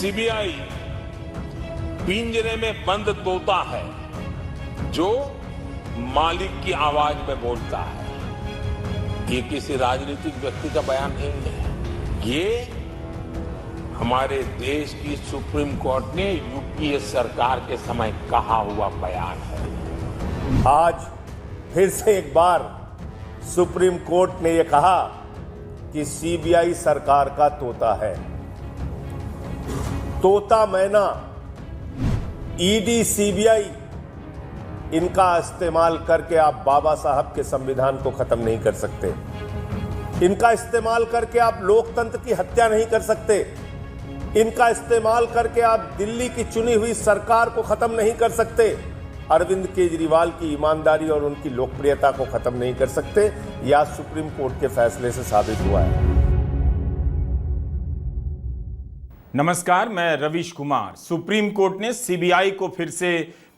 CBI पिंजरे में बंद तोता है जो मालिक की आवाज में बोलता है। ये किसी राजनीतिक व्यक्ति का बयान नहीं है, ये हमारे देश की सुप्रीम कोर्ट ने यूपीए सरकार के समय कहा हुआ बयान है। आज फिर से एक बार सुप्रीम कोर्ट ने यह कहा कि सीबीआई सरकार का तोता है। तोता मैना, ईडी, सीबीआई, इनका इस्तेमाल करके आप बाबा साहब के संविधान को खत्म नहीं कर सकते। इनका इस्तेमाल करके आप लोकतंत्र की हत्या नहीं कर सकते। इनका इस्तेमाल करके आप दिल्ली की चुनी हुई सरकार को खत्म नहीं कर सकते। अरविंद केजरीवाल की ईमानदारी और उनकी लोकप्रियता को खत्म नहीं कर सकते। यह सुप्रीम कोर्ट के फैसले से साबित हुआ है। नमस्कार, मैं रवीश कुमार। सुप्रीम कोर्ट ने सीबीआई को फिर से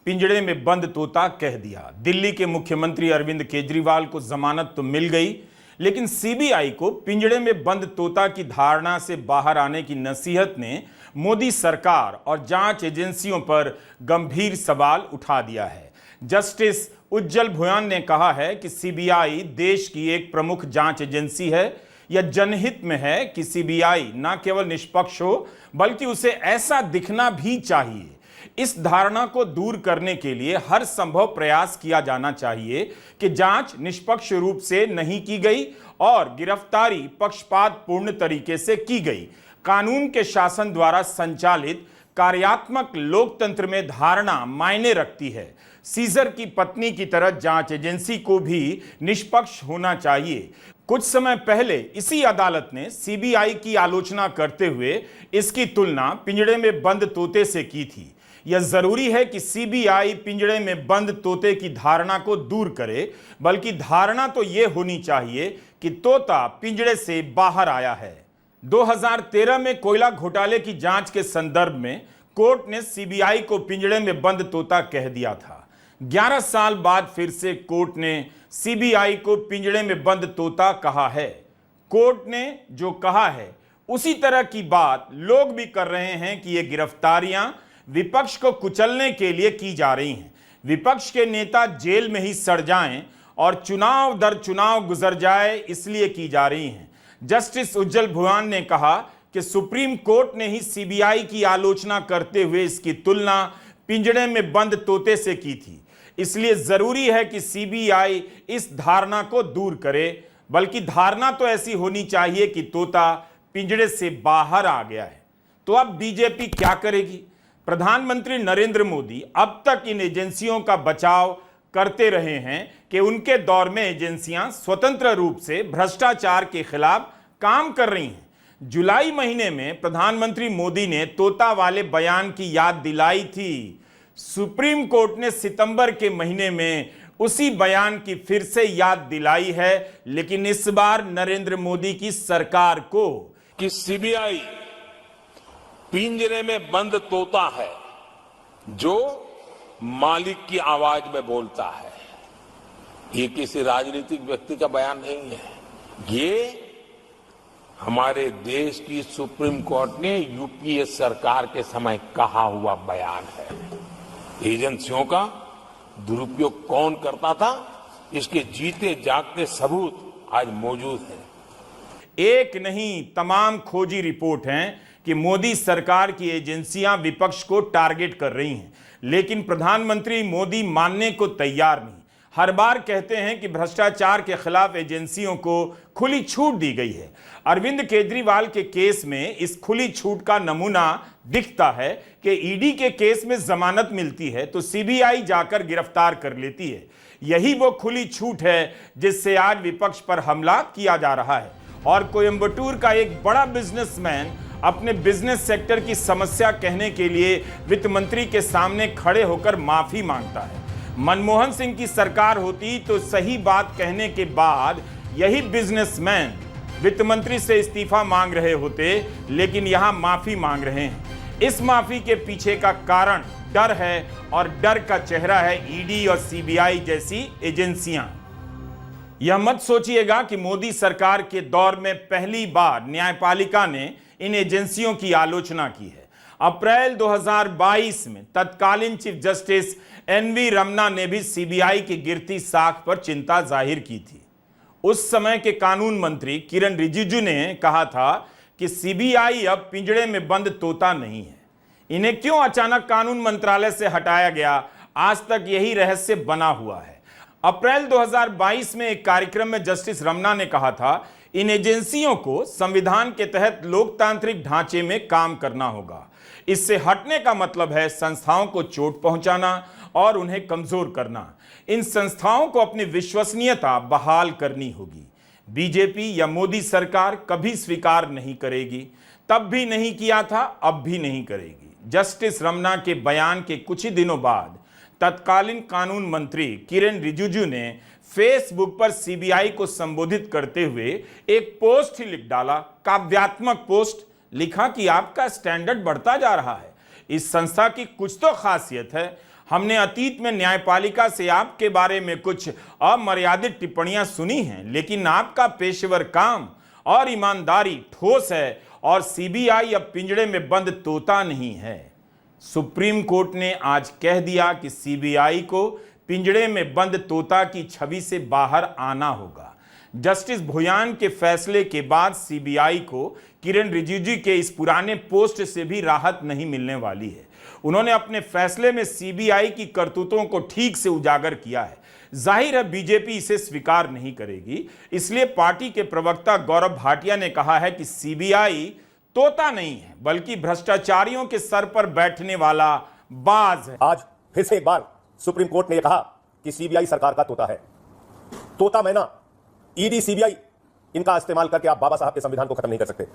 पिंजड़े में बंद तोता कह दिया। दिल्ली के मुख्यमंत्री अरविंद केजरीवाल को जमानत तो मिल गई, लेकिन सीबीआई को पिंजड़े में बंद तोता की धारणा से बाहर आने की नसीहत ने मोदी सरकार और जांच एजेंसियों पर गंभीर सवाल उठा दिया है। जस्टिस उज्जवल भुयान ने कहा है कि सीबीआई देश की एक प्रमुख जांच एजेंसी है। यह जनहित में है कि सीबीआई न केवल निष्पक्ष हो, बल्कि उसे ऐसा दिखना भी चाहिए। इस धारणा को दूर करने के लिए हर संभव प्रयास किया जाना चाहिए कि जांच निष्पक्ष रूप से नहीं की गई और गिरफ्तारी पक्षपातपूर्ण तरीके से की गई। कानून के शासन द्वारा संचालित कार्यात्मक लोकतंत्र में धारणा मायने रखती है। सीजर की पत्नी की तरह जांच एजेंसी को भी निष्पक्ष होना चाहिए। कुछ समय पहले इसी अदालत ने सीबीआई की आलोचना करते हुए इसकी तुलना पिंजड़े में बंद तोते से की थी। यह जरूरी है कि सीबीआई पिंजड़े में बंद तोते की धारणा को दूर करे, बल्कि धारणा तो यह होनी चाहिए कि तोता पिंजड़े से बाहर आया है। 2013 में कोयला घोटाले की जांच के संदर्भ में कोर्ट ने सीबीआई को पिंजड़े में बंद तोता कह दिया था। 11 साल बाद फिर से कोर्ट ने सीबीआई को पिंजड़े में बंद तोता कहा है। कोर्ट ने जो कहा है उसी तरह की बात लोग भी कर रहे हैं कि ये गिरफ्तारियां विपक्ष को कुचलने के लिए की जा रही हैं। विपक्ष के नेता जेल में ही सड़ जाएं और चुनाव दर चुनाव गुजर जाए, इसलिए की जा रही हैं। जस्टिस उज्जवल भुयान ने कहा कि सुप्रीम कोर्ट ने ही सीबीआई की आलोचना करते हुए इसकी तुलना पिंजड़े में बंद तोते से की थी। इसलिए जरूरी है कि सीबीआई इस धारणा को दूर करे, बल्कि धारणा तो ऐसी होनी चाहिए कि तोता पिंजड़े से बाहर आ गया है। तो अब बीजेपी क्या करेगी? प्रधानमंत्री नरेंद्र मोदी अब तक इन एजेंसियों का बचाव करते रहे हैं कि उनके दौर में एजेंसियां स्वतंत्र रूप से भ्रष्टाचार के खिलाफ काम कर रही हैं। जुलाई महीने में प्रधानमंत्री मोदी ने तोता वाले बयान की याद दिलाई थी। सुप्रीम कोर्ट ने सितंबर के महीने में उसी बयान की फिर से याद दिलाई है, लेकिन इस बार नरेंद्र मोदी की सरकार को कि सीबीआई पिंजरे में बंद तोता है जो मालिक की आवाज में बोलता है। ये किसी राजनीतिक व्यक्ति का बयान नहीं है, ये हमारे देश की सुप्रीम कोर्ट ने यूपीए सरकार के समय कहा हुआ बयान है। एजेंसियों का दुरुपयोग कौन करता था, इसके जीते जागते सबूत आज मौजूद हैं। एक नहीं, तमाम खोजी रिपोर्ट हैं कि मोदी सरकार की एजेंसियां विपक्ष को टारगेट कर रही हैं, लेकिन प्रधानमंत्री मोदी मानने को तैयार नहीं। हर बार कहते हैं कि भ्रष्टाचार के खिलाफ एजेंसियों को खुली छूट दी गई है। अरविंद केजरीवाल के केस में इस खुली छूट का नमूना दिखता है कि ईडी के केस में जमानत मिलती है तो सीबीआई जाकर गिरफ्तार कर लेती है। यही वो खुली छूट है जिससे आज विपक्ष पर हमला किया जा रहा है। और कोयंबटूर का एक बड़ा बिजनेसमैन अपने बिजनेस सेक्टर की समस्या कहने के लिए वित्त मंत्री के सामने खड़े होकर माफी मांगता है। मनमोहन सिंह की सरकार होती तो सही बात कहने के बाद यही बिजनेसमैन वित्त मंत्री से इस्तीफा मांग रहे होते, लेकिन यहां माफी मांग रहे हैं। इस माफी के पीछे का कारण डर है, और डर का चेहरा है ईडी और सीबीआई जैसी एजेंसियां। यह मत सोचिएगा कि मोदी सरकार के दौर में पहली बार न्यायपालिका ने इन एजेंसियों की आलोचना की है। अप्रैल 2022 में तत्कालीन चीफ जस्टिस एनवी रमन्ना ने भी सीबीआई की गिरती साख पर चिंता जाहिर की थी। उस समय के कानून मंत्री किरण रिजिजू ने कहा था कि सीबीआई अब पिंजड़े में बंद तोता नहीं है। इन्हें क्यों अचानक कानून मंत्रालय से हटाया गया, आज तक यही रहस्य बना हुआ है। अप्रैल 2022 में एक कार्यक्रम में जस्टिस रमन्ना ने कहा था, इन एजेंसियों को संविधान के तहत लोकतांत्रिक ढांचे में काम करना होगा। इससे हटने का मतलब है संस्थाओं को चोट पहुंचाना और उन्हें कमजोर करना। इन संस्थाओं को अपनी विश्वसनीयता बहाल करनी होगी। बीजेपी या मोदी सरकार कभी स्वीकार नहीं करेगी, तब भी नहीं किया था, अब भी नहीं करेगी। जस्टिस रमन्ना के बयान के कुछ ही दिनों बाद तत्कालीन कानून मंत्री किरण रिजिजू ने फेसबुक पर सीबीआई को संबोधित करते हुए एक पोस्ट ही लिख डाला, काव्यात्मक पोस्ट। लिखा कि आपका स्टैंडर्ड बढ़ता जा रहा है, इस संस्था की कुछ तो खासियत है। हमने अतीत में न्यायपालिका से आपके बारे में कुछ अमर्यादित टिप्पणियां सुनी हैं, लेकिन आपका पेशेवर काम और ईमानदारी ठोस है और सीबीआई अब पिंजड़े में बंद तोता नहीं है। सुप्रीम कोर्ट ने आज कह दिया कि सीबीआई को पिंजड़े में बंद तोता की छवि से बाहर आना होगा। जस्टिस भुयान के फैसले के बाद सीबीआई को किरण रिजिजू के इस पुराने पोस्ट से भी राहत नहीं मिलने वाली है। उन्होंने अपने फैसले में सीबीआई की करतूतों को ठीक से उजागर किया है। जाहिर है बीजेपी इसे स्वीकार नहीं करेगी, इसलिए पार्टी के प्रवक्ता गौरव भाटिया ने कहा है कि सीबीआई तोता नहीं है, बल्कि भ्रष्टाचारियों के सर पर बैठने वाला बाज है। आज फिर से एक बार सुप्रीम कोर्ट ने यह कहा कि सीबीआई सरकार का तोता है। तोता मैना, ईडी, सीबीआई, इनका इस्तेमाल करके आप बाबा साहब के संविधान को खत्म नहीं कर सकते।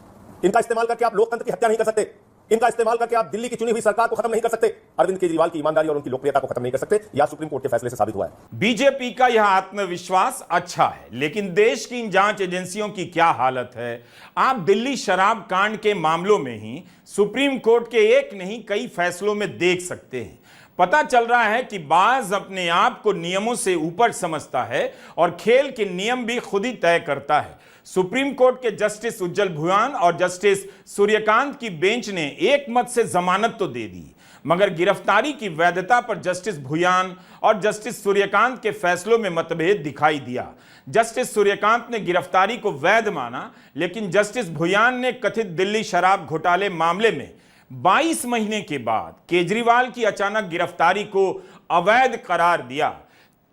इनका इस्तेमाल करके आप लोकतंत्र की हत्या नहीं कर सकते। इनका इस्तेमाल करके आप दिल्ली की चुनी हुई सरकार को खत्म नहीं कर सकते। अरविंद केजरीवाल की ईमानदारी और उनकी लोकप्रियता को खत्म नहीं कर सकते। यह सुप्रीम कोर्ट के फैसले से साबित हुआ है। बीजेपी का यह आत्मविश्वास अच्छा है, लेकिन देश की इन जांच एजेंसियों की क्या हालत है। आप दिल्ली शराब कांड के मामलों में ही सुप्रीम कोर्ट के एक नहीं कई फैसलों में देख सकते हैं। पता चल रहा है कि बाज अपने आप को नियमों से ऊपर समझता है और खेल के नियम भी खुद ही तय करता है। सुप्रीम कोर्ट के जस्टिस उज्जवल भुयान और जस्टिस सूर्यकांत की बेंच ने एक मत से जमानत तो दे दी, मगर गिरफ्तारी की वैधता पर जस्टिस भुयान और जस्टिस सूर्यकांत के फैसलों में मतभेद दिखाई दिया। जस्टिस सूर्यकांत ने गिरफ्तारी को वैध माना, लेकिन जस्टिस भुयान ने कथित दिल्ली शराब घोटाले मामले में 22 महीने के बाद केजरीवाल की अचानक गिरफ्तारी को अवैध करार दिया।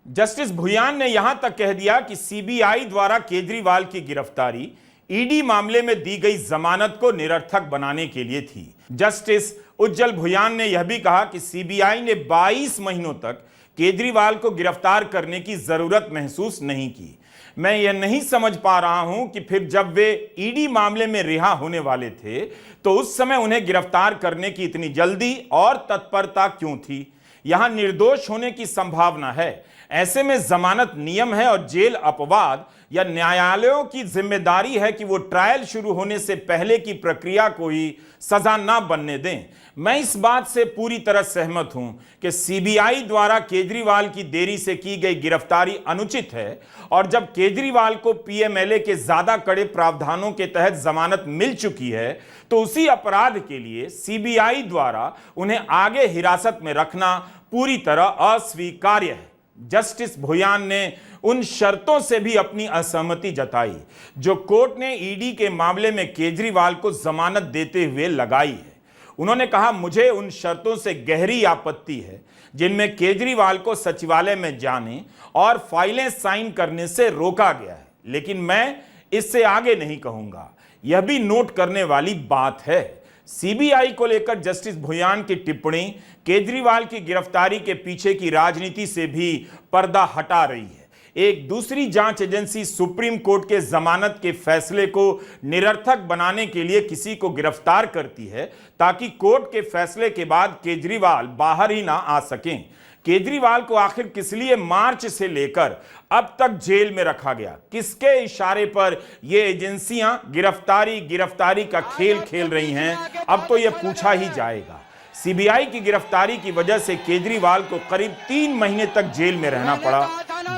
जस्टिस भुयान ने यहां तक कह दिया कि सीबीआई द्वारा केजरीवाल की गिरफ्तारी ईडी मामले में दी गई जमानत को निरर्थक बनाने के लिए थी। जस्टिस उज्जवल भुयान ने यह भी कहा कि सीबीआई ने 22 महीनों तक केजरीवाल को गिरफ्तार करने की जरूरत महसूस नहीं की। मैं यह नहीं समझ पा रहा हूं कि फिर जब वे ईडी मामले में रिहा होने वाले थे तो उस समय उन्हें गिरफ्तार करने की इतनी जल्दी और तत्परता क्यों थी। यहां निर्दोष होने की संभावना है, ऐसे में जमानत नियम है और जेल अपवाद या न्यायालयों की जिम्मेदारी है कि वो ट्रायल शुरू होने से पहले की प्रक्रिया को ही सजा ना बनने दें। मैं इस बात से पूरी तरह सहमत हूं कि सीबीआई द्वारा केजरीवाल की देरी से की गई गिरफ्तारी अनुचित है और जब केजरीवाल को पीएमएलए के ज्यादा कड़े प्रावधानों के तहत जमानत मिल चुकी है तो उसी अपराध के लिए सीबीआई द्वारा उन्हें आगे हिरासत में रखना पूरी तरह अस्वीकार्य है। जस्टिस भुयान ने उन शर्तों से भी अपनी असहमति जताई जो कोर्ट ने ईडी के मामले में केजरीवाल को जमानत देते हुए लगाई है। उन्होंने कहा, मुझे उन शर्तों से गहरी आपत्ति है जिनमें केजरीवाल को सचिवालय में जाने और फाइलें साइन करने से रोका गया है, लेकिन मैं इससे आगे नहीं कहूंगा। यह भी नोट करने वाली बात है। सीबीआई को लेकर जस्टिस भुयान की टिप्पणी केजरीवाल की गिरफ्तारी के पीछे की राजनीति से भी पर्दा हटा रही है। एक दूसरी जांच एजेंसी सुप्रीम कोर्ट के जमानत के फैसले को निरर्थक बनाने के लिए किसी को गिरफ्तार करती है ताकि कोर्ट के फैसले के बाद केजरीवाल बाहर ही ना आ सकें। केजरीवाल को आखिर किस लिए मार्च से लेकर अब तक जेल में रखा गया? किसके इशारे पर ये एजेंसियां गिरफ्तारी का खेल खेल रही हैं? अब तो यह पूछा ही जाएगा। सीबीआई की गिरफ्तारी की वजह से केजरीवाल को करीब 3 महीने तक जेल में रहना पड़ा।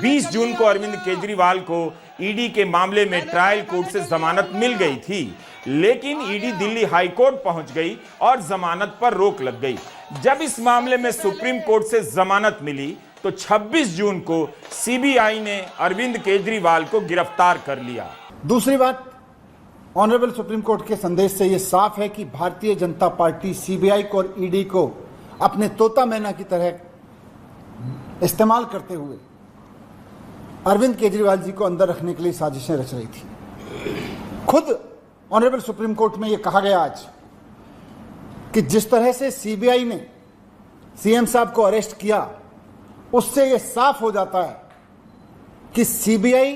20 जून को अरविंद केजरीवाल को ईडी के मामले में ट्रायल कोर्ट से जमानत मिल गई थी, लेकिन ईडी दिल्ली हाई कोर्ट पहुंच गई और जमानत पर रोक लग गई। जब इस मामले में सुप्रीम कोर्ट से जमानत मिली तो 26 जून को सीबीआई ने अरविंद केजरीवाल को गिरफ्तार कर लिया। दूसरी बात, ऑनरेबल सुप्रीम कोर्ट के संदेश से यह साफ है कि भारतीय जनता पार्टी सीबीआई को और ईडी को अपने तोता मैना की तरह इस्तेमाल करते हुए अरविंद केजरीवाल जी को अंदर रखने के लिए साजिशें रच रही थी। खुद ऑनरेबल सुप्रीम कोर्ट में यह कहा गया आज कि जिस तरह से सीबीआई ने सीएम साहब को अरेस्ट किया, उससे यह साफ हो जाता है कि सीबीआई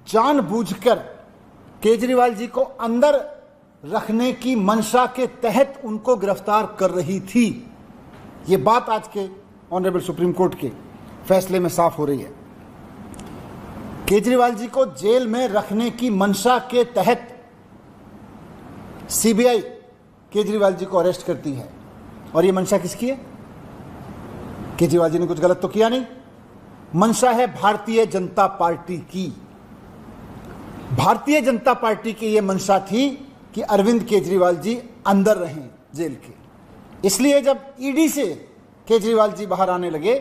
जानबूझकर केजरीवाल जी को अंदर रखने की मंशा के तहत उनको गिरफ्तार कर रही थी। यह बात आज के ऑनरेबल सुप्रीम कोर्ट के फैसले में साफ हो रही है। केजरीवाल जी को जेल में रखने की मंशा के तहत सीबीआई केजरीवाल जी को अरेस्ट करती है। और यह मंशा किसकी है? केजरीवाल जी ने कुछ गलत तो किया नहीं। मंशा है भारतीय जनता पार्टी की। भारतीय जनता पार्टी की यह मंशा थी कि अरविंद केजरीवाल जी अंदर रहें जेल के। इसलिए जब ईडी से केजरीवाल जी बाहर आने लगे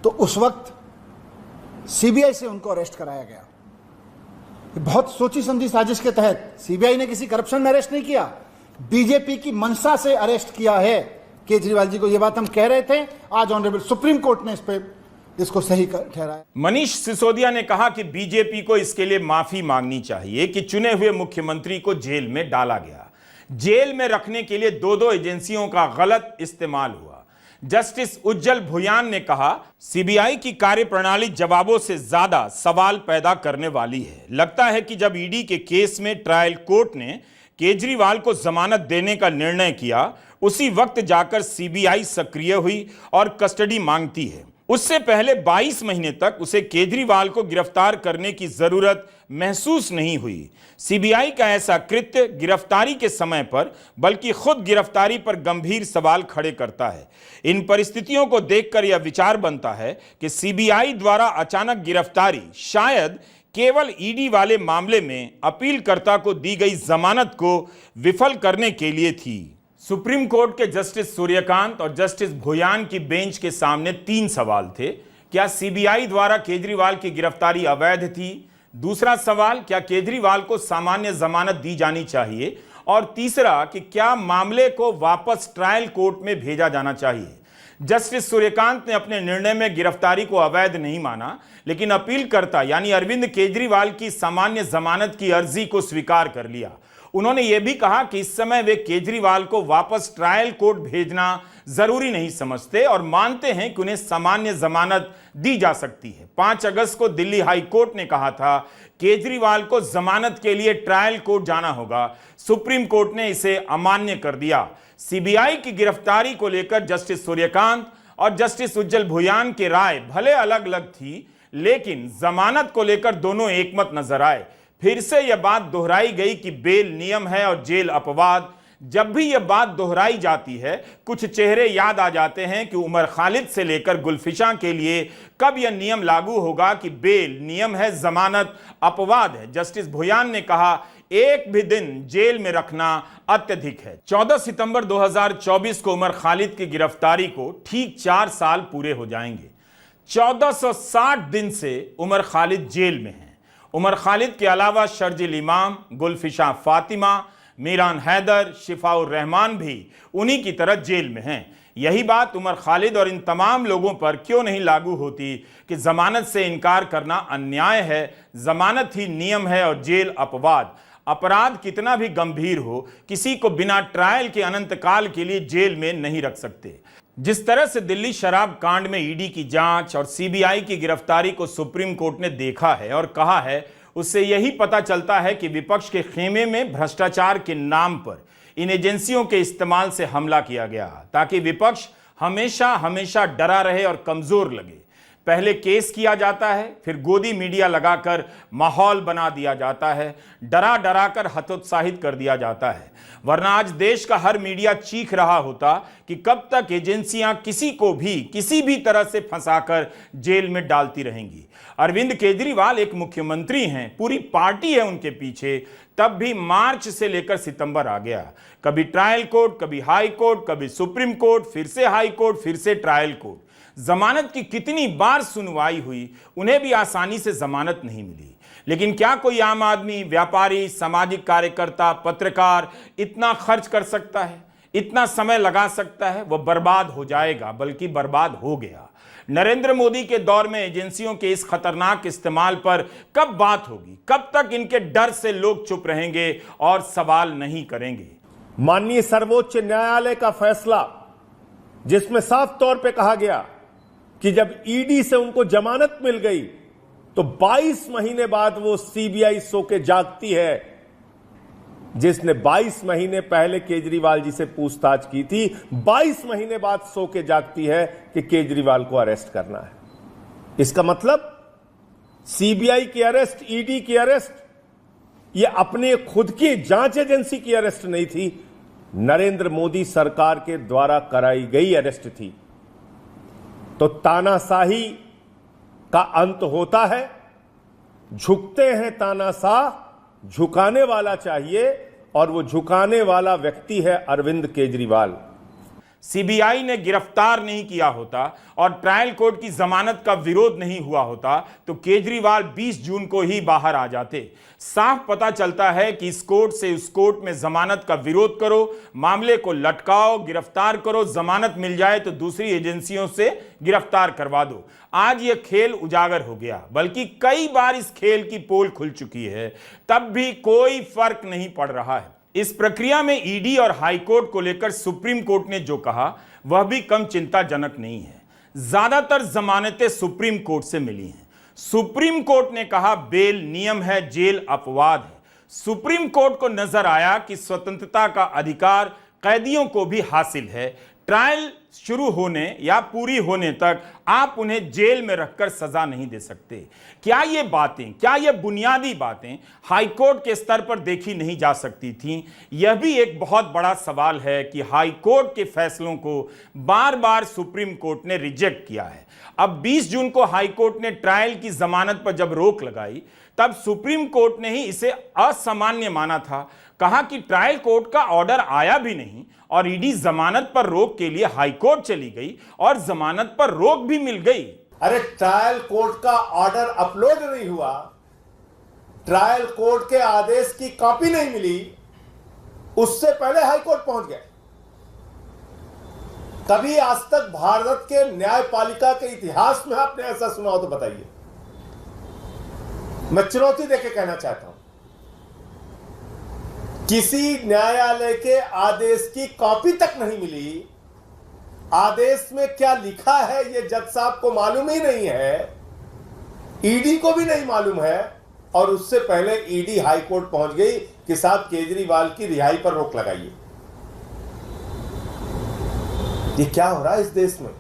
तो उस वक्त सीबीआई से उनको अरेस्ट कराया गया। बहुत सोची समझी साजिश के तहत सीबीआई ने किसी करप्शन में अरेस्ट नहीं किया, बीजेपी की मंशा से अरेस्ट किया है केजरीवाल जी को। यह बात हम कह रहे थे, आज ऑनरेबल सुप्रीम कोर्ट ने इसको सही ठहराया। मनीष सिसोदिया ने कहा कि बीजेपी को इसके लिए माफी मांगनी चाहिए कि चुने हुए मुख्यमंत्री को जेल में डाला गया। जेल में रखने के लिए दो एजेंसियों का गलत इस्तेमाल हुआ। जस्टिस उज्जवल भुयान ने कहा, सीबीआई की कार्यप्रणाली जवाबों से ज्यादा सवाल पैदा करने वाली है। लगता है कि जब ईडी के केस में ट्रायल कोर्ट ने केजरीवाल को जमानत देने का निर्णय किया, उसी वक्त जाकर सीबीआई सक्रिय हुई और कस्टडी मांगती है। उससे पहले 22 महीने तक उसे केजरीवाल को गिरफ्तार करने की जरूरत महसूस नहीं हुई। सीबीआई का ऐसा कृत्य गिरफ्तारी के समय पर बल्कि खुद गिरफ्तारी पर गंभीर सवाल खड़े करता है। इन परिस्थितियों को देखकर यह विचार बनता है कि सीबीआई द्वारा अचानक गिरफ्तारी शायद केवल ईडी वाले मामले में अपीलकर्ता को दी गई जमानत को विफल करने के लिए थी। सुप्रीम कोर्ट के जस्टिस सूर्यकांत और जस्टिस भुयान की बेंच के सामने 3 सवाल थे। क्या सीबीआई द्वारा केजरीवाल की गिरफ्तारी अवैध थी? दूसरा सवाल, क्या केजरीवाल को सामान्य जमानत दी जानी चाहिए? और तीसरा कि क्या मामले को वापस ट्रायल कोर्ट में भेजा जाना चाहिए? जस्टिस सूर्यकांत ने अपने निर्णय में गिरफ्तारी को अवैध नहीं माना, लेकिन अपीलकर्ता यानी अरविंद केजरीवाल की सामान्य जमानत की अर्जी को स्वीकार कर लिया। उन्होंने यह भी कहा कि इस समय वे केजरीवाल को वापस ट्रायल कोर्ट भेजना जरूरी नहीं समझते और मानते हैं कि उन्हें सामान्य जमानत दी जा सकती है। 5 अगस्त को दिल्ली हाई कोर्ट ने कहा था केजरीवाल को जमानत के लिए ट्रायल कोर्ट जाना होगा। सुप्रीम कोर्ट ने इसे अमान्य कर दिया। सीबीआई की गिरफ्तारी को लेकर जस्टिस सूर्यकांत और जस्टिस उज्जवल भुयान की राय भले अलग अलग थी, लेकिन जमानत को लेकर दोनों एकमत नजर आए। फिर से यह बात दोहराई गई कि बेल नियम है और जेल अपवाद। जब भी यह बात दोहराई जाती है, कुछ चेहरे याद आ जाते हैं कि उमर खालिद से लेकर गुलफिशा के लिए कब यह नियम लागू होगा कि बेल नियम है, जमानत अपवाद है। जस्टिस भुयान ने कहा, एक भी दिन जेल में रखना अत्यधिक है। 14 सितंबर 2024 को उमर खालिद की गिरफ्तारी को ठीक 4 साल पूरे हो जाएंगे। 1460 दिन से उमर खालिद जेल में हैं। उमर खालिद के अलावा शर्जिल इमाम, गुलफिशा फातिमा, मीरान हैदर, शिफाउर रहमान भी उन्हीं की तरह जेल में हैं। यही बात उमर खालिद और इन तमाम लोगों पर क्यों नहीं लागू होती कि जमानत से इनकार करना अन्याय है, जमानत ही नियम है और जेल अपवाद। अपराध कितना भी गंभीर हो, किसी को बिना ट्रायल के अनंत काल के लिए जेल में नहीं रख सकते। जिस तरह से दिल्ली शराब कांड में ईडी की जांच और सीबीआई की गिरफ्तारी को सुप्रीम कोर्ट ने देखा है और कहा है, उससे यही पता चलता है कि विपक्ष के खेमे में भ्रष्टाचार के नाम पर इन एजेंसियों के इस्तेमाल से हमला किया गया ताकि विपक्ष हमेशा हमेशा डरा रहे और कमजोर लगे। पहले केस किया जाता है, फिर गोदी मीडिया लगाकर माहौल बना दिया जाता है, डरा डरा कर हतोत्साहित कर दिया जाता है। वरना आज देश का हर मीडिया चीख रहा होता कि कब तक एजेंसियां किसी को भी किसी भी तरह से फंसाकर जेल में डालती रहेंगी। अरविंद केजरीवाल एक मुख्यमंत्री हैं, पूरी पार्टी है उनके पीछे, तब भी मार्च से लेकर सितंबर आ गया। कभी ट्रायल कोर्ट, कभी हाई कोर्ट, कभी सुप्रीम कोर्ट, फिर से हाई कोर्ट, फिर से ट्रायल कोर्ट। जमानत की कितनी बार सुनवाई हुई, उन्हें भी आसानी से जमानत नहीं मिली। लेकिन क्या कोई आम आदमी, व्यापारी, सामाजिक कार्यकर्ता, पत्रकार इतना खर्च कर सकता है, इतना समय लगा सकता है? वह बर्बाद हो जाएगा, बल्कि बर्बाद हो गया। नरेंद्र मोदी के दौर में एजेंसियों के इस खतरनाक इस्तेमाल पर कब बात होगी? कब तक इनके डर से लोग चुप रहेंगे और सवाल नहीं करेंगे? माननीय सर्वोच्च न्यायालय का फैसला, जिसमें साफ तौर पे कहा गया कि जब ईडी से उनको जमानत मिल गई तो 22 महीने बाद वो सीबीआई सो के जागती है, जिसने 22 महीने पहले केजरीवाल जी से पूछताछ की थी, 22 महीने बाद सो के जागती है कि केजरीवाल को अरेस्ट करना है। इसका मतलब सीबीआई की अरेस्ट, ईडी की अरेस्ट, ये अपने खुद की जांच एजेंसी की अरेस्ट नहीं थी, नरेंद्र मोदी सरकार के द्वारा कराई गई अरेस्ट थी। तो तानाशाही का अंत होता है, झुकते हैं तानाशाह, झुकाने वाला चाहिए, और वो झुकाने वाला व्यक्ति है अरविंद केजरीवाल। सीबीआई ने गिरफ्तार नहीं किया होता और ट्रायल कोर्ट की जमानत का विरोध नहीं हुआ होता तो केजरीवाल 20 जून को ही बाहर आ जाते। साफ पता चलता है कि इस कोर्ट से उस कोर्ट में जमानत का विरोध करो, मामले को लटकाओ, गिरफ्तार करो, जमानत मिल जाए तो दूसरी एजेंसियों से गिरफ्तार करवा दो। आज यह खेल उजागर हो गया, बल्कि कई बार इस खेल की पोल खुल चुकी है, तब भी कोई फर्क नहीं पड़ रहा है। इस प्रक्रिया में ईडी और हाईकोर्ट को लेकर सुप्रीम कोर्ट ने जो कहा वह भी कम चिंताजनक नहीं है। ज्यादातर जमानतें सुप्रीम कोर्ट से मिली हैं। सुप्रीम कोर्ट ने कहा बेल नियम है, जेल अपवाद है। सुप्रीम कोर्ट को नजर आया कि स्वतंत्रता का अधिकार कैदियों को भी हासिल है। ट्रायल शुरू होने या पूरी होने तक आप उन्हें जेल में रखकर सजा नहीं दे सकते। क्या ये बातें, क्या ये बुनियादी बातें हाईकोर्ट के स्तर पर देखी नहीं जा सकती थीं? यह भी एक बहुत बड़ा सवाल है कि हाईकोर्ट के फैसलों को बार बार सुप्रीम कोर्ट ने रिजेक्ट किया है। अब 20 जून को हाईकोर्ट ने ट्रायल की जमानत पर जब रोक लगाई, तब सुप्रीम कोर्ट ने ही इसे असामान्य माना था। कहा कि ट्रायल कोर्ट का ऑर्डर आया भी नहीं और ईडी जमानत पर रोक के लिए हाईकोर्ट चली गई और जमानत पर रोक भी मिल गई। अरे ट्रायल कोर्ट का ऑर्डर अपलोड नहीं हुआ, ट्रायल कोर्ट के आदेश की कॉपी नहीं मिली, उससे पहले हाईकोर्ट पहुंच गए। कभी आज तक भारत के न्यायपालिका के इतिहास में आपने ऐसा सुना हो तो बताइए। मैं चुनौती देके कहना चाहता हूं, किसी न्यायालय के आदेश की कॉपी तक नहीं मिली, आदेश में क्या लिखा है यह जज साहब को मालूम ही नहीं है, ईडी को भी नहीं मालूम है, और उससे पहले ईडी हाईकोर्ट पहुंच गई कि साहब केजरीवाल की रिहाई पर रोक लगाइए। ये क्या हो रहा है इस देश में?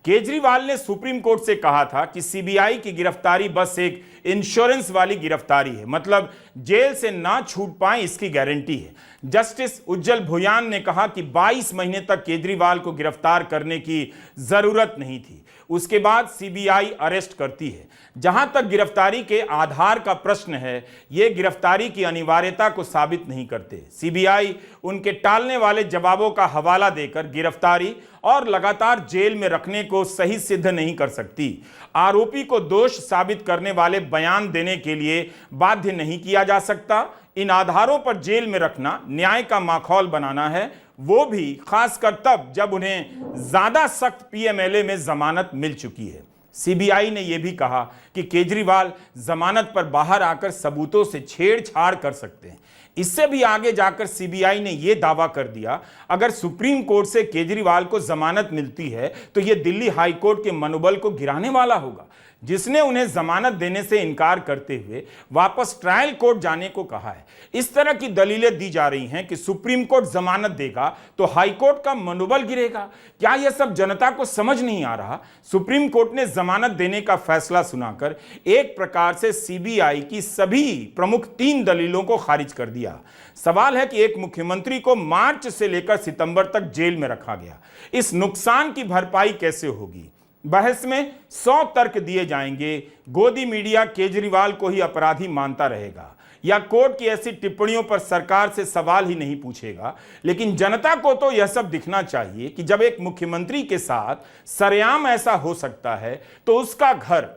केजरीवाल ने सुप्रीम कोर्ट से कहा था कि सीबीआई की गिरफ्तारी बस एक इंश्योरेंस वाली गिरफ्तारी है, मतलब जेल से ना छूट पाए इसकी गारंटी है। जस्टिस उज्जवल भुयान ने कहा कि 22 महीने तक केजरीवाल को गिरफ्तार करने की जरूरत नहीं थी, उसके बाद सीबीआई अरेस्ट करती है। जहां तक गिरफ्तारी के आधार का प्रश्न है, यह गिरफ्तारी की अनिवार्यता को साबित नहीं करते। सीबीआई उनके टालने वाले जवाबों का हवाला देकर गिरफ्तारी और लगातार जेल में रखने को सही सिद्ध नहीं कर सकती। आरोपी को दोष साबित करने वाले बयान देने के लिए बाध्य नहीं किया जा सकता। इन आधारों पर जेल में रखना न्याय का माखौल बनाना है, वो भी खासकर तब जब उन्हें ज्यादा सख्त पीएमएलए में जमानत मिल चुकी है। सीबीआई ने यह भी कहा कि केजरीवाल जमानत पर बाहर आकर सबूतों से छेड़छाड़ कर सकते हैं। इससे भी आगे जाकर सीबीआई ने यह दावा कर दिया, अगर सुप्रीम कोर्ट से केजरीवाल को जमानत मिलती है तो यह दिल्ली हाईकोर्ट के मनोबल को गिराने वाला होगा। जिसने उन्हें जमानत देने से इनकार करते हुए वापस ट्रायल कोर्ट जाने को कहा है। इस तरह की दलीलें दी जा रही हैं कि सुप्रीम कोर्ट जमानत देगा तो हाई कोर्ट का मनोबल गिरेगा। क्या यह सब जनता को समझ नहीं आ रहा? सुप्रीम कोर्ट ने जमानत देने का फैसला सुनाकर एक प्रकार से सीबीआई की सभी प्रमुख 3 दलीलों को खारिज कर दिया। सवाल है कि एक मुख्यमंत्री को मार्च से लेकर सितंबर तक जेल में रखा गया, इस नुकसान की भरपाई कैसे होगी? बहस में 100 तर्क दिए जाएंगे। गोदी मीडिया केजरीवाल को ही अपराधी मानता रहेगा या कोर्ट की ऐसी टिप्पणियों पर सरकार से सवाल ही नहीं पूछेगा। लेकिन जनता को तो यह सब दिखना चाहिए कि जब एक मुख्यमंत्री के साथ सरेआम ऐसा हो सकता है तो उसका घर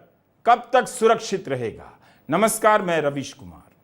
कब तक सुरक्षित रहेगा। नमस्कार, मैं रवीश कुमार।